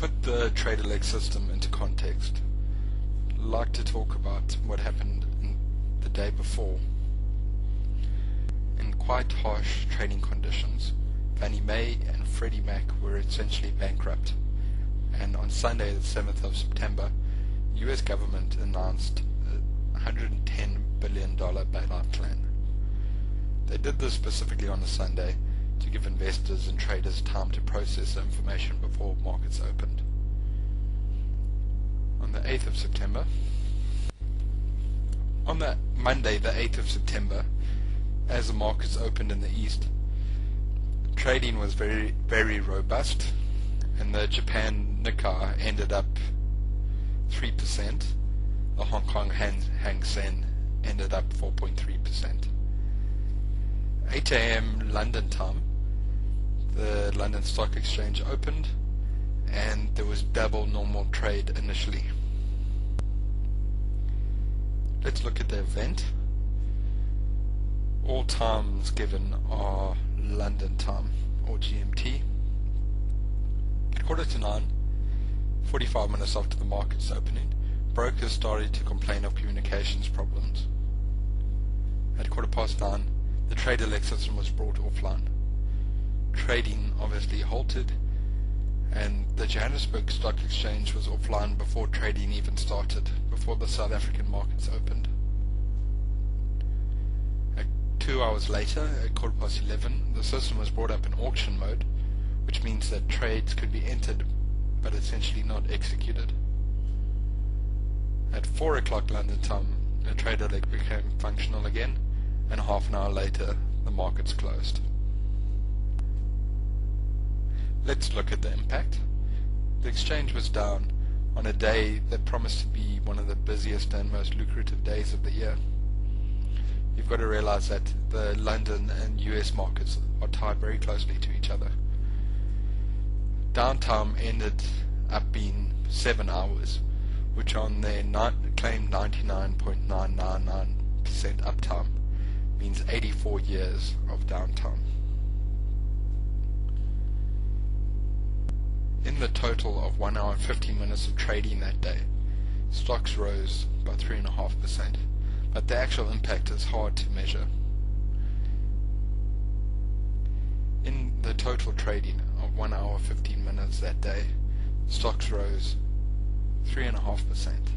put the trade elect system into context, I'd like to talk about what happened the day before. In quite harsh trading conditions, Fannie Mae and Freddie Mac were essentially bankrupt, and on Sunday the 7th of September, the US government announced a $110 billion bailout plan. They did this specifically on a Sunday to give investors and traders time to process the information before markets opened. On the 8th of September, on that Monday the 8th of September, as the markets opened in the east, trading was very, very robust, and the Japan Nikkei ended up 3%, the Hong Kong Hang Seng ended up 4.3%. 8 AM London time, the London Stock Exchange opened, and there was double normal trade initially. Let's look at the event. All times given are London time, or GMT. At 9:15, 45 minutes after the market's opening, brokers started to complain of communications problems. At 9:15, the trade elect system was brought offline. Trading obviously halted, and the Johannesburg Stock Exchange was offline before trading even started, before the South African markets opened. 2 hours later, at 11:15, the system was brought up in auction mode, which means that trades could be entered but essentially not executed. At 4 o'clock London time, the trade elect became functional again, and half an hour later, the markets closed. Let's look at the impact. The exchange was down on a day that promised to be one of the busiest and most lucrative days of the year. You've got to realize that the London and US markets are tied very closely to each other. Downtime ended up being 7 hours, which on their claimed 99.999% uptime means 84 years of downtime. In the total of 1 hour and 15 minutes of trading that day, stocks rose by 3.5%, but the actual impact is hard to measure. In the total trading of 1 hour 15 minutes that day, stocks rose 3.5%,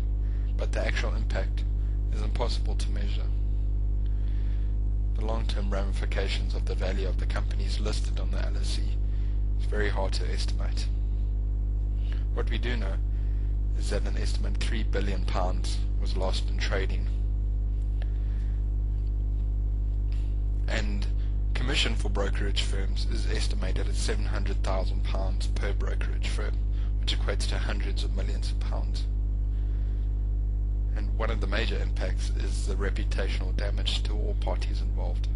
but the actual impact is impossible to measure. The long-term ramifications of the value of the companies listed on the LSE is very hard to estimate. What we do know is that an estimated £3 billion was lost in trading, and commission for brokerage firms is estimated at £700,000 per brokerage firm, which equates to hundreds of millions of pounds. And one of the major impacts is the reputational damage to all parties involved.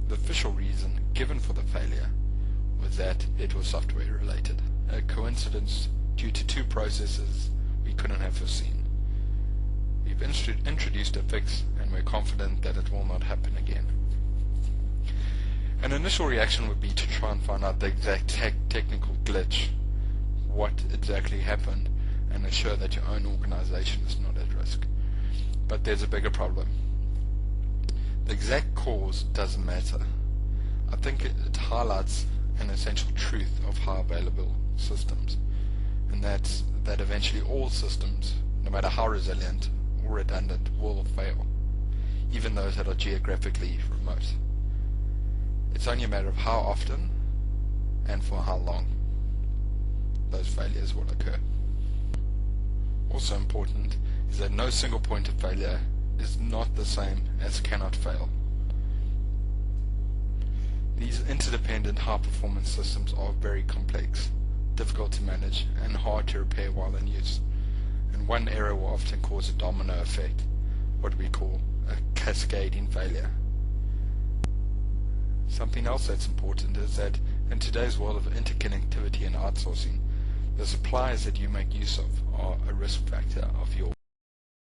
The official reason given for the failure was that it was software related, a coincidence due to two processes we couldn't have foreseen. We've introduced a fix, and we're confident that it will not happen again. An initial reaction would be to try and find out the exact technical glitch, what exactly happened, and ensure that your own organization is not at risk. But there's a bigger problem. The exact cause doesn't matter. I think it highlights an essential truth of high available systems, and that's that eventually all systems, no matter how resilient or redundant, will fail, even those that are geographically remote. It's only a matter of how often and for how long those failures will occur. Also important is that no single point of failure is not the same as cannot fail. These interdependent high-performance systems are very complex, difficult to manage, and hard to repair while in use. And one error will often cause a domino effect, what we call a cascading failure. Something else that's important is that in today's world of interconnectivity and outsourcing, the suppliers that you make use of are a risk factor of your